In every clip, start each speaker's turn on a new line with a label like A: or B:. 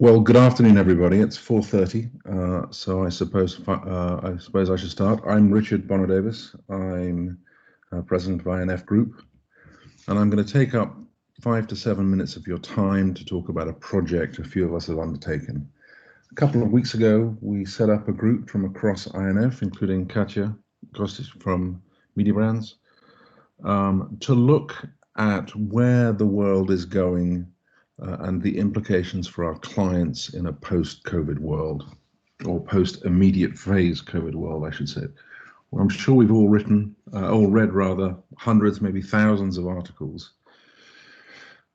A: Well, good afternoon, everybody. It's 4:30, so I suppose I should start. I'm Richard Bonner-Davies. I'm president of I&F Group, and I'm going to take up 5 to 7 minutes of your time to talk about a project a few of us have undertaken. A couple of weeks ago, we set up a group from across I&F, including Katja Kostic from Media Brands, to look at where the world is going and the implications for our clients in a post-COVID world, or post-immediate phase COVID world, I should say. Well, I'm sure we've all read rather, hundreds, maybe thousands of articles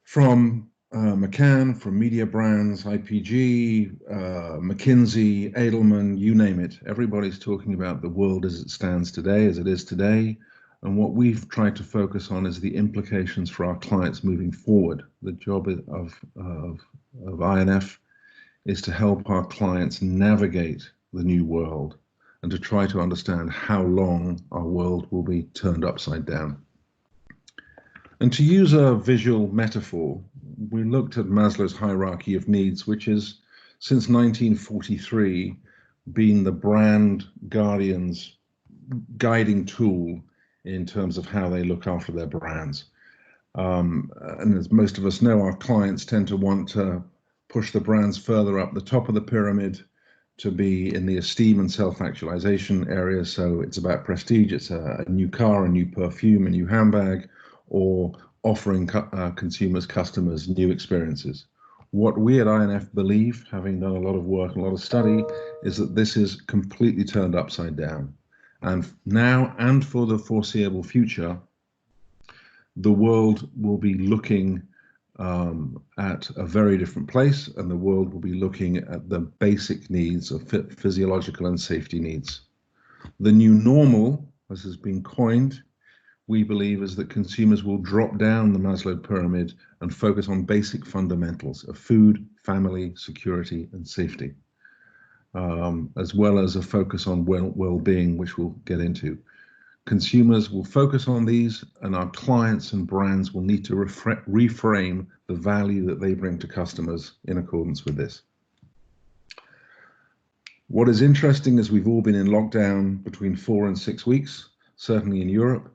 A: from McCann, from Media Brands, IPG, McKinsey, Edelman, you name it. Everybody's talking about the world as it stands today, as it is today. And what we've tried to focus on is the implications for our clients moving forward. The job of I&F is to help our clients navigate the new world and to try to understand how long our world will be turned upside down. And to use a visual metaphor, we looked at Maslow's hierarchy of needs, which is since 1943 been the brand guardian's guiding tool in terms of how they look after their brands. And as most of us know, our clients tend to want to push the brands further up the top of the pyramid to be in the esteem and self-actualization area. So it's about prestige, it's a new car, a new perfume, a new handbag, or offering customers new experiences. What we at I&F believe, having done a lot of work, a lot of study, is that this is completely turned upside down. And now and for the foreseeable future, the world will be looking at a very different place, and the world will be looking at the basic needs of physiological and safety needs. The new normal, as has been coined, we believe is that consumers will drop down the Maslow pyramid and focus on basic fundamentals of food, family, security, and safety. As well as a focus on well-being, which we'll get into. Consumers will focus on these, and our clients and brands will need to reframe the value that they bring to customers in accordance with this. What is interesting is we've all been in lockdown between 4 and 6 weeks, certainly in Europe,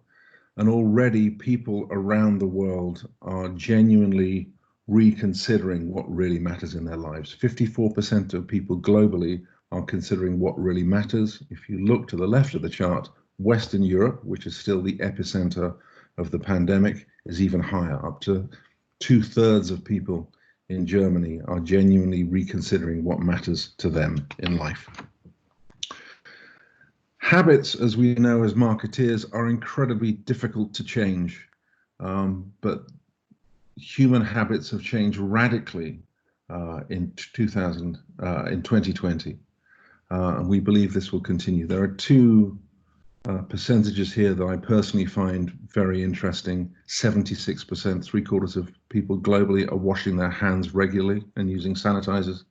A: and already people around the world are genuinely reconsidering what really matters in their lives. 54% of people globally are considering what really matters. If you look to the left of the chart, Western Europe, which is still the epicenter of the pandemic, is even higher. Up to 2/3 of people in Germany are genuinely reconsidering what matters to them in life. Habits, as we know as marketeers, are incredibly difficult to change, but human habits have changed radically in 2020, and we believe this will continue. There are two percentages here that I personally find very interesting. 76%, 3/4 of people globally, are washing their hands regularly and using sanitizers.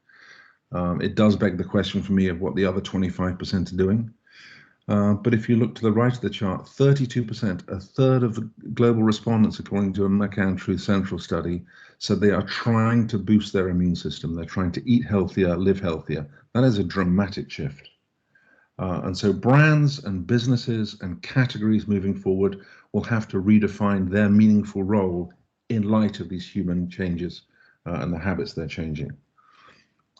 A: It does beg the question for me of what the other 25% are doing. But if you look to the right of the chart, 32%, 1/3 of the global respondents, according to a McCann Truth Central study, said they are trying to boost their immune system. They're trying to eat healthier, live healthier. That is a dramatic shift. And so brands and businesses and categories moving forward will have to redefine their meaningful role in light of these human changes and the habits they're changing.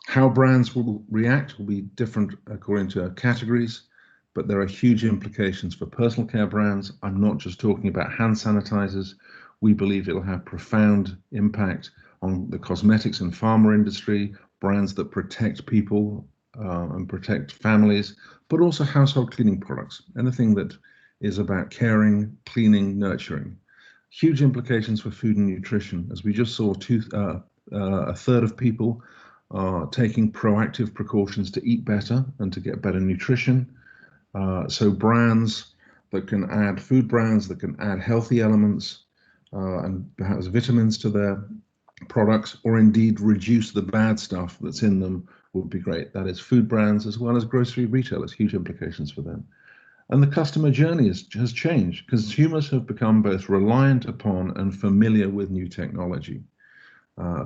A: How brands will react will be different according to categories, but there are huge implications for personal care brands. I'm not just talking about hand sanitizers. We believe it'll have profound impact on the cosmetics and pharma industry, brands that protect people and protect families, but also household cleaning products, anything that is about caring, cleaning, nurturing. Huge implications for food and nutrition. As we just saw, 1/3 of people are taking proactive precautions to eat better and to get better nutrition. So brands that can add, food brands that can add healthy elements and perhaps vitamins to their products, or indeed reduce the bad stuff that's in them, would be great. That is food brands as well as grocery retailers, huge implications for them. And the customer journey has changed. Consumers have become both reliant upon and familiar with new technology.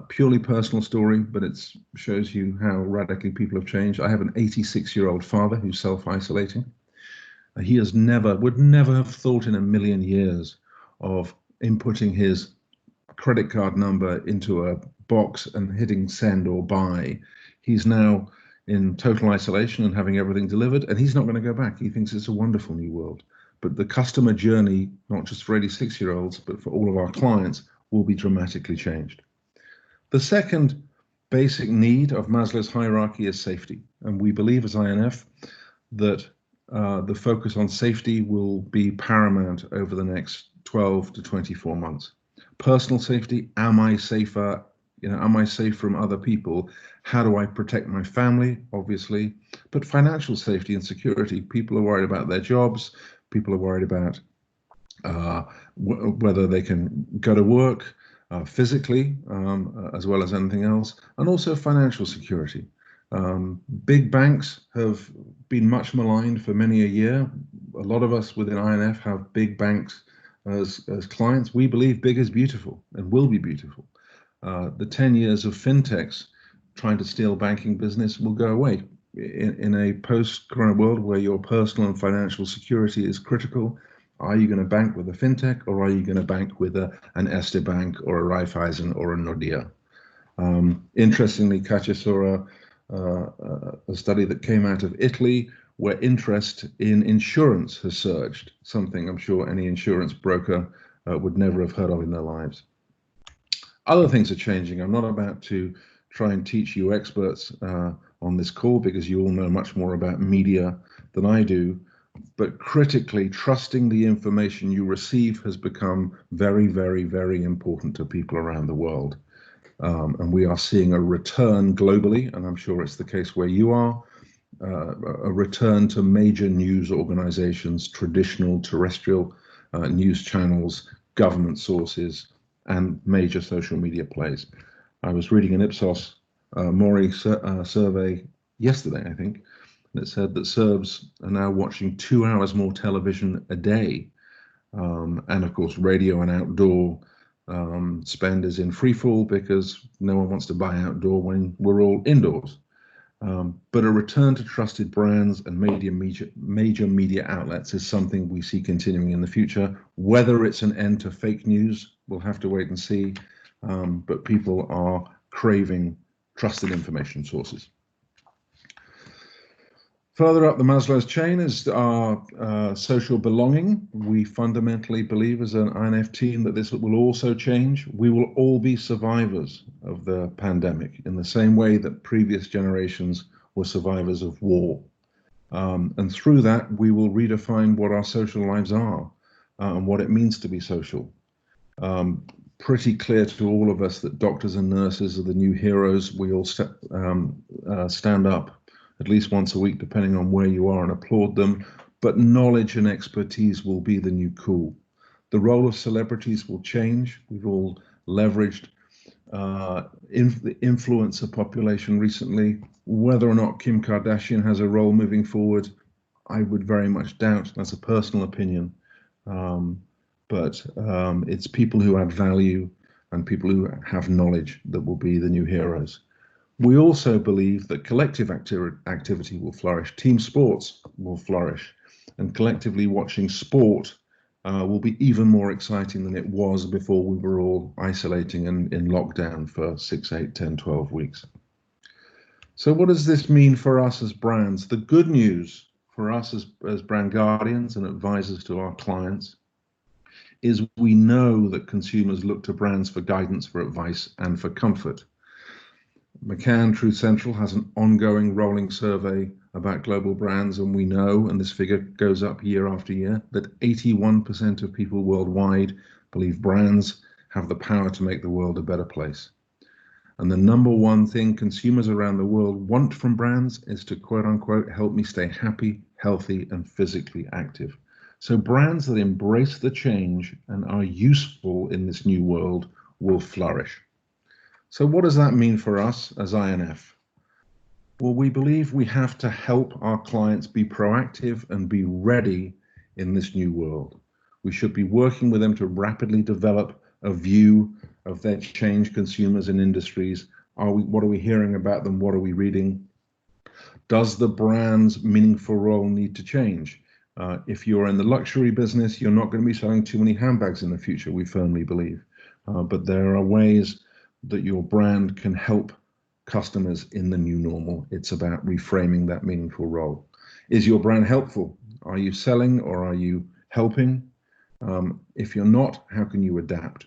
A: Purely personal story, but it shows you how radically people have changed. I have an 86-year-old father who's self-isolating. He would never have thought in a million years of inputting his credit card number into a box and hitting send or buy. He's now in total isolation and having everything delivered, and he's not going to go back. He thinks it's a wonderful new world. But the customer journey, not just for 86-year-olds, but for all of our clients, will be dramatically changed. The second basic need of Maslow's hierarchy is safety. And we believe as INF that the focus on safety will be paramount over the next 12 to 24 months. Personal safety, am I safer? Am I safe from other people? How do I protect my family, obviously? But financial safety and security, people are worried about their jobs. People are worried about whether they can go to work physically, as well as anything else, and also financial security. Big banks have been much maligned for many a year. A lot of us within INF have big banks as clients. We believe big is beautiful and will be beautiful. The 10 years of fintechs trying to steal banking business will go away. In a post-corona world where your personal and financial security is critical, are you going to bank with a fintech, or are you going to bank with an Erste Bank or a Raiffeisen or a Nordea? Interestingly, Katja saw a study that came out of Italy where interest in insurance has surged, something I'm sure any insurance broker would never have heard of in their lives. Other things are changing. I'm not about to try and teach you experts on this call, because you all know much more about media than I do. But critically, trusting the information you receive has become very, very, very important to people around the world. And we are seeing a return globally, and I'm sure it's the case where you are, a return to major news organizations, traditional terrestrial news channels, government sources, and major social media plays. I was reading an Ipsos Mori survey yesterday, I think, and it said that Serbs are now watching 2 hours more television a day. And of course, radio and outdoor spend is in free fall because no one wants to buy outdoor when we're all indoors. But a return to trusted brands and major media outlets is something we see continuing in the future. Whether it's an end to fake news, we'll have to wait and see. But people are craving trusted information sources. Further up the Maslow's chain is our social belonging. We fundamentally believe as an INF team that this will also change. We will all be survivors of the pandemic in the same way that previous generations were survivors of war. And through that, we will redefine what our social lives are and what it means to be social. Pretty clear to all of us that doctors and nurses are the new heroes. We all stand up at least once a week, depending on where you are, and applaud them. But knowledge and expertise will be the new cool. The role of celebrities will change. We've all leveraged the influencer population recently. Whether or not Kim Kardashian has a role moving forward, I would very much doubt. That's a personal opinion. But it's people who add value and people who have knowledge that will be the new heroes. We also believe that collective activity will flourish. Team sports will flourish, and collectively watching sport will be even more exciting than it was before we were all isolating and in lockdown for 6, 8, 10, 12 weeks. So what does this mean for us as brands? The good news for us as brand guardians and advisors to our clients is we know that consumers look to brands for guidance, for advice, and for comfort. WeCann Truth Central has an ongoing rolling survey about global brands, and we know, and this figure goes up year after year, that 81% of people worldwide believe brands have the power to make the world a better place. And the number one thing consumers around the world want from brands is to, quote unquote, help me stay happy, healthy, and physically active. So brands that embrace the change and are useful in this new world will flourish. So what does that mean for us as INF? Well, we believe we have to help our clients be proactive and be ready in this new world. We should be working with them to rapidly develop a view of their change, consumers and industries? What are we hearing about them? What are we reading? Does the brand's meaningful role need to change? If you're in the luxury business, you're not going to be selling too many handbags in the future, we firmly believe. But there are ways that your brand can help customers in the new normal. It's about reframing that meaningful role. Is your brand helpful? Are you selling or are you helping? If you're not, how can you adapt?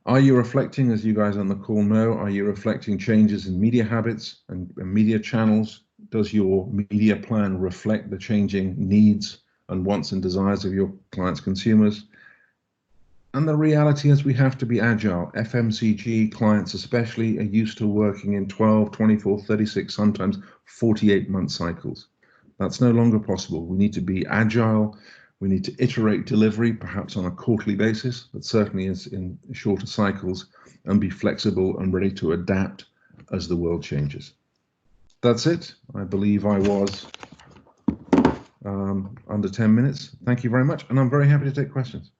A: Are you reflecting, as you guys on the call know, are you reflecting changes in media habits and media channels? Does your media plan reflect the changing needs and wants and desires of your clients' consumers? And the reality is we have to be agile. FMCG clients especially are used to working in 12, 24, 36, sometimes 48-month cycles. That's no longer possible. We need to be agile. We need to iterate delivery, perhaps on a quarterly basis, but certainly in shorter cycles, and be flexible and ready to adapt as the world changes. That's it. I believe I was under 10 minutes. Thank you very much, and I'm very happy to take questions.